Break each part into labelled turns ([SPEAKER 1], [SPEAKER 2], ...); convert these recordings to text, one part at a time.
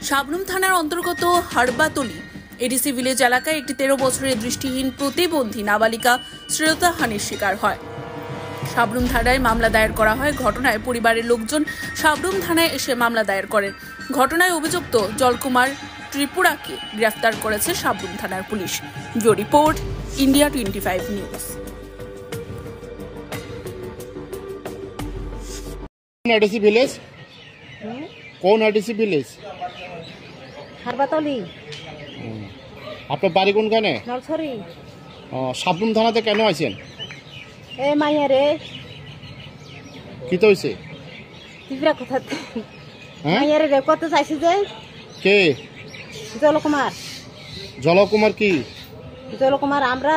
[SPEAKER 1] সাবরুম থানার অন্তর্গত Harbatli ADC village এলাকায় একটি 13 বছরের দৃষ্টিহীন প্রতিবন্ধী নাবালিকা শ্লীলতাহানির শিকার হয়। সাবরুম থানায় মামলা দায়ের করা হয়। ঘটনায় পরিবারের লোকজন সাবরুম থানায় এসে মামলা দায়ের করেন। ঘটনায় অভিযুক্ত জলকুমার ত্রিপুরাকে গ্রেফতার করেছে সাবরুম থানার police. Bureau report, India 25 news.
[SPEAKER 2] ADC village कौन एडीसी विलेज
[SPEAKER 3] হারবাতলি
[SPEAKER 2] আপনার বাড়ি কোনখানে?
[SPEAKER 3] নলছড়ি।
[SPEAKER 2] সাবরুম থানাতে কেন আছেন?
[SPEAKER 3] এ মাইয়ারে
[SPEAKER 2] কি তো হইছে?
[SPEAKER 3] ত্রিপুরা কথা মাইয়ারে রে কত চাইছে যে
[SPEAKER 2] কে?
[SPEAKER 3] জলকুমার।
[SPEAKER 2] জলকুমার কি?
[SPEAKER 3] জলকুমার আমরা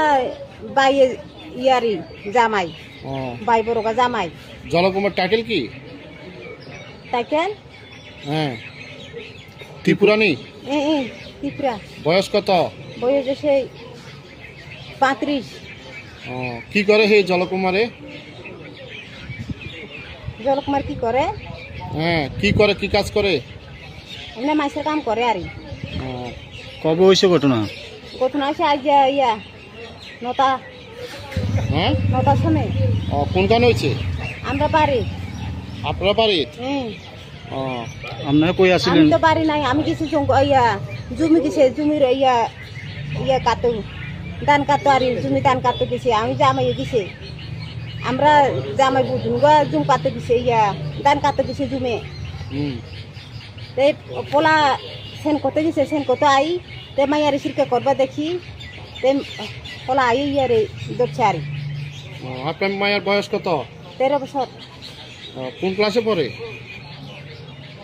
[SPEAKER 3] বাই ইয়ারি জামাই, বাই বড়গা জামাই।
[SPEAKER 2] জলকুমার টাইটেল কি?
[SPEAKER 3] টাইটেল
[SPEAKER 2] হ্যাঁ ত্রিপুরানি।
[SPEAKER 3] ত্রিপুরা।
[SPEAKER 2] বয়স কত?
[SPEAKER 3] বয়স সেই 35।
[SPEAKER 2] কি করে হে জলকুমারে?
[SPEAKER 3] জলকুমার কি করে?
[SPEAKER 2] হ্যাঁ কি করে, কি কাজ করে?
[SPEAKER 3] এমনি মাইসের কাম করে আর।
[SPEAKER 2] কবে হয়েছে ঘটনা?
[SPEAKER 3] ঘটনা হয়েছে আজ ইয়া নটা।
[SPEAKER 2] হ্যাঁ
[SPEAKER 3] নটার সময়।
[SPEAKER 2] কোনখানে হয়েছে?
[SPEAKER 3] আমরা বাড়ি।
[SPEAKER 2] আপনার বাড়ি?
[SPEAKER 4] আপনারা কই আসিলেন?
[SPEAKER 3] আমি তো বাড়ি নাই, আমি কিছু ইয়া জমি গেছে, জমির ইয়া ইয়া কাটো ধান কাটো আর জমি ধান কাটো গেছে। আমি জামাই গেছে, আমরা জামাই বুঝুন গা জুম কাটো গেছে, ইয়া ধান কাটো গেছে জমে। পোলা সেন করতে গেছে, সেন কত আই তে মাইয়ারে সিরকে করবা দেখি তে পোলা আই ইয়ারে ধরছে আর।
[SPEAKER 2] আপনার মায়ের বয়স কত?
[SPEAKER 3] 13 বছর।
[SPEAKER 2] কোন ক্লাসে পড়ে?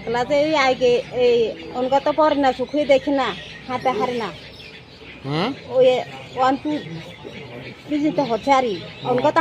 [SPEAKER 3] ক্লাসে এই আগে এই অনগত পড়ে না, চোখে দেখে না, হাতে হারে না।
[SPEAKER 2] হ্যাঁ
[SPEAKER 3] ওই 1 2 3 হচ্ছে আর অনগত